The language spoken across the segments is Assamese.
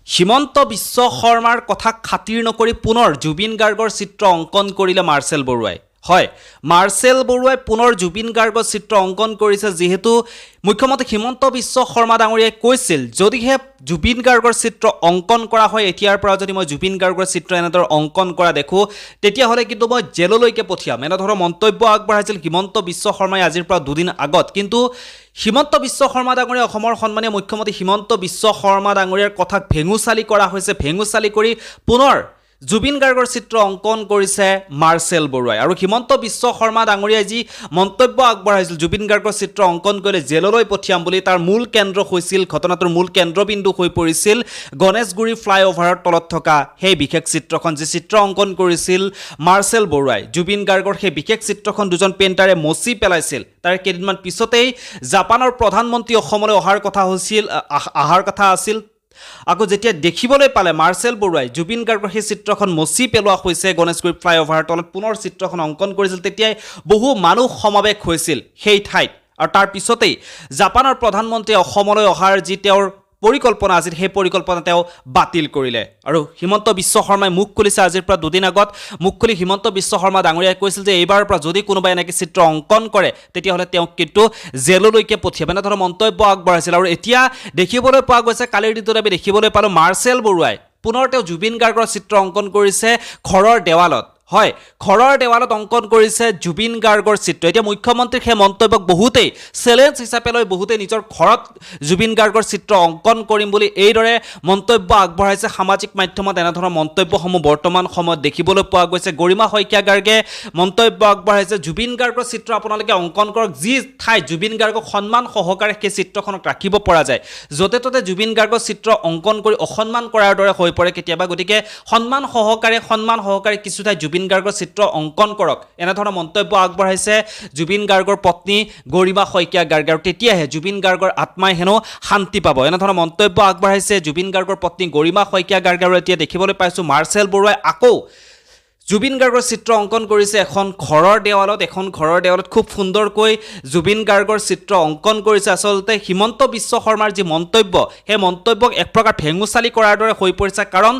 হিমন্ত বিশ্ব শৰ্মাৰ কথা খাতিৰ নকৰি পুনৰ জুবিন গাৰ্গৰ চিত্ৰ অংকন কৰিলে মাৰ্চেল বৰুৱাই। হয়, মাৰ্চেল বৰুৱাই পুনৰ জুবিন গাৰ্গৰ চিত্ৰ অংকন কৰিছে, যিহেতু মুখ্যমন্ত্ৰী হিমন্ত বিশ্ব শৰ্মা ডাঙৰীয়াই কৈছিল যদিহে জুবিন গাৰ্গৰ চিত্ৰ অংকন কৰা হয়, এতিয়াৰ পৰা যদি মই জুবিন গাৰ্গৰ চিত্ৰ এনেদৰে অংকন কৰা দেখোঁ তেতিয়াহ'লে কিন্তু মই জেললৈকে পঠিয়াম, এনেধৰণৰ মন্তব্য আগবঢ়াইছিল হিমন্ত বিশ্ব শৰ্মাই আজিৰ পৰা দুদিন আগত। কিন্তু হিমন্ত বিশ্ব শৰ্মা ডাঙৰীয়া অসমৰ সন্মানীয় মুখ্যমন্ত্ৰী হিমন্ত বিশ্ব শৰ্মা ডাঙৰীয়াৰ কথাক ভেঙুচালি কৰা হৈছে। ভেঙুচালি কৰি পুনৰ জুবিন গাৰ্গৰ চিত্ৰ অংকন কৰিছে মাৰ্চেল বৰুৱাই। আৰু হিমন্ত বিশ্ব শৰ্মা ডাঙৰীয়াই যি মন্তব্য আগবঢ়াইছিল জুবিন গাৰ্গৰ চিত্ৰ অংকন কৰিলে জেললৈ পঠিয়াম বুলি, তাৰ মূল কেন্দ্ৰ হৈছিল, ঘটনাটোৰ মূল কেন্দ্ৰবিন্দু হৈ পৰিছিল গণেশগুৰি ফ্লাইঅভাৰৰ তলত থকা সেই বিশেষ চিত্ৰখন, যি চিত্ৰ অংকন কৰিছিল মাৰ্চেল বৰুৱাই। জুবিন গাৰ্গৰ সেই বিশেষ চিত্ৰখন দুজন পেইণ্টাৰে মচি পেলাইছিল। তাৰ কেইদিনমান পিছতেই জাপানৰ প্ৰধানমন্ত্ৰী অসমলৈ অহাৰ কথা আছিল। আকৌ যেতিয়া দেখিবলৈ পালে মাৰ্চেল বৰুৱাই জুবিন গাৰ্গৰ সেই চিত্ৰখন মচি পেলোৱা হৈছে গণেশগুৰি ফ্লাইঅভাৰৰ তলত পুনৰ চিত্ৰখন অংকন কৰিছিল, তেতিয়াই বহু মানুহ সমাৱেশ হৈছিল সেই ঠাইত। আৰু তাৰ পিছতেই জাপানৰ প্ৰধানমন্ত্ৰীয়ে অসমলৈ অহাৰ যি তেওঁৰ পৰিকল্পনা আছিল সেই পৰিকল্পনা তেওঁ বাতিল কৰিলে। আৰু হিমন্ত বিশ্ব শৰ্মাই মুখ খুলিছে আজিৰ পৰা দুদিন আগত। মুখ খুলি হিমন্ত বিশ্ব শৰ্মা ডাঙৰীয়াই কৈছিল যে এইবাৰৰ পৰা যদি কোনোবাই এনেকৈ চিত্ৰ অংকন কৰে তেতিয়াহ'লে তেওঁক কিন্তু জেললৈকে পঠিয়াব, এনেধৰণৰ মন্তব্য আগবঢ়াইছিল। আৰু এতিয়া দেখিবলৈ পোৱা গৈছে, কালিৰ দিনটোত আমি দেখিবলৈ পালোঁ মাৰ্চেল বৰুৱাই পুনৰ তেওঁ জুবিন গাৰ্গৰ চিত্ৰ অংকন কৰিছে ঘৰৰ দেৱালত। হয়, ঘৰৰ দেৱালত অংকন কৰিছে জুবিন গাৰ্গৰ চিত্ৰ। এতিয়া মুখ্যমন্ত্ৰীৰ সেই মন্তব্যক বহুতেই চেলেঞ্জ হিচাপে লৈ বহুতেই নিজৰ ঘৰত জুবিন গাৰ্গৰ চিত্ৰ অংকন কৰিম বুলি এইদৰে মন্তব্য আগবঢ়াইছে সামাজিক মাধ্যমত। এনেধৰণৰ মন্তব্যসমূহ বৰ্তমান সময়ত দেখিবলৈ পোৱা গৈছে। গৰিমা শইকীয়া গাৰ্গে মন্তব্য আগবঢ়াইছে জুবিন গাৰ্গৰ চিত্ৰ আপোনালোকে অংকন কৰক, যি ঠাইত জুবিন গাৰ্গক সন্মান সহকাৰে সেই চিত্ৰখনক ৰাখিব পৰা যায়, য'তে ত'তে জুবিন গাৰ্গৰ চিত্ৰ অংকন কৰি অসন্মান কৰাৰ দৰে হৈ পৰে কেতিয়াবা। গতিকে সন্মান সহকাৰে কিছু ঠাইত জুবিন গাৰ্গৰ চিত্ৰ অংকন কৰক, এনেধৰণৰ মন্তব্য আগবঢ়াইছে জুবিন গাৰ্গৰ পত্নী গৰিমা শইকীয়া গাৰ্গে। আৰু তেতিয়াহে জুবিন গাৰ্গৰ আত্মাই হেনো শান্তি পাব, এনেধৰণৰ মন্তব্য আগবঢ়াইছে জুবিন গাৰ্গৰ পত্নী গৰিমা শইকীয়া গাৰ্গে। আৰু এতিয়া দেখিবলৈ পাইছোঁ মাৰ্চেল বৰুৱাই আকৌ জুবিন গাৰ্গৰ চিত্ৰ অংকন কৰিছে এখন ঘৰৰ দেৱালত খুব সুন্দৰকৈ জুবিন গাৰ্গৰ চিত্ৰ অংকন কৰিছে। আচলতে হিমন্ত বিশ্ব শৰ্মাৰ যি মন্তব্য সেই মন্তব্যক এক প্ৰকাৰ ভেঙুচালি কৰাৰ দৰে হৈ পৰিছে, কাৰণ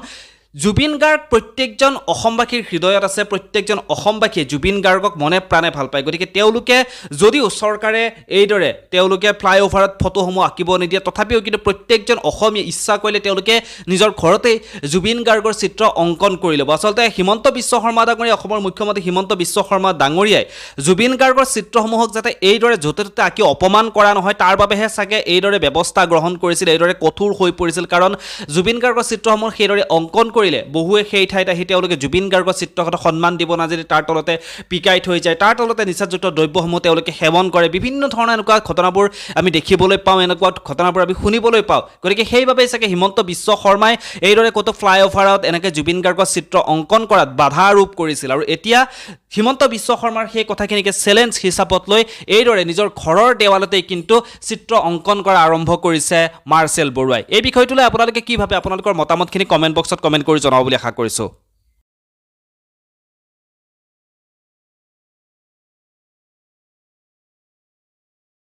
জুবিন গাৰ্গ প্ৰত্যেকজন অসমবাসীৰ হৃদয়ত আছে। প্ৰত্যেকজন অসমবাসীয়ে জুবিন গাৰ্গক মনে প্ৰাণে ভাল পায়। গতিকে তেওঁলোকে যদিও চৰকাৰে এইদৰে তেওঁলোকে ফ্লাইঅভাৰত ফটোসমূহ আঁকিব নিদিয়ে, তথাপিও কিন্তু প্ৰত্যেকজন অসমীয়া ইচ্ছা কৰিলে তেওঁলোকে নিজৰ ঘৰতেই জুবিন গাৰ্গৰ চিত্ৰ অংকন কৰি ল'ব। আচলতে হিমন্ত বিশ্ব শৰ্মা ডাঙৰীয়া, অসমৰ মুখ্যমন্ত্ৰী হিমন্ত বিশ্ব শৰ্মা ডাঙৰীয়াই জুবিন গাৰ্গৰ চিত্ৰসমূহক যাতে এইদৰে য'তে ত'তে আঁকি অপমান কৰা নহয় তাৰ বাবেহে চাগে এইদৰে ব্যৱস্থা গ্ৰহণ কৰিছিল, এইদৰে কঠোৰ হৈ পৰিছিল। কাৰণ জুবিন গাৰ্গৰ চিত্ৰসমূহ সেইদৰে অংকন কৰিলে বহুৱে সেই ঠাইত আহি তেওঁলোকে জুবিন গাৰ্গৰ চিত্ৰখনক সন্মান দিব নাজানি তাৰ তলতে পিকাই থৈ যায়, তাৰ তলতে নিচাযুক্ত দ্ৰব্যসমূহ তেওঁলোকে সেৱন কৰে। বিভিন্ন ধৰণৰ এনেকুৱা ঘটনাবোৰ আমি দেখিবলৈ পাওঁ, এনেকুৱা ঘটনাবোৰ আমি শুনিবলৈ পাওঁ। গতিকে সেইবাবেই চাগে হিমন্ত বিশ্ব শৰ্মাই এইদৰে ক'তো ফ্লাইঅভাৰত এনেকৈ জুবিন গাৰ্গৰ চিত্ৰ অংকন কৰাত বাধা আৰোপ কৰিছিল। আৰু এতিয়া হিমন্ত বিশ্ব শৰ্মাৰ সেই কথাখিনিকে চেলেঞ্জ হিচাপত লৈ এইদৰে নিজৰ ঘৰৰ দেৱালতেই কিন্তু চিত্ৰ অংকন কৰা আৰম্ভ কৰিছে মাৰ্চেল বৰুৱাই। এই বিষয়টোলৈ আপোনালোকে কি ভাবে? আপোনালোকৰ মতামতখিনি কমেণ্ট বক্সত কমেণ্ট কৰি জনাব বুলি আশা কৰিছোঁ।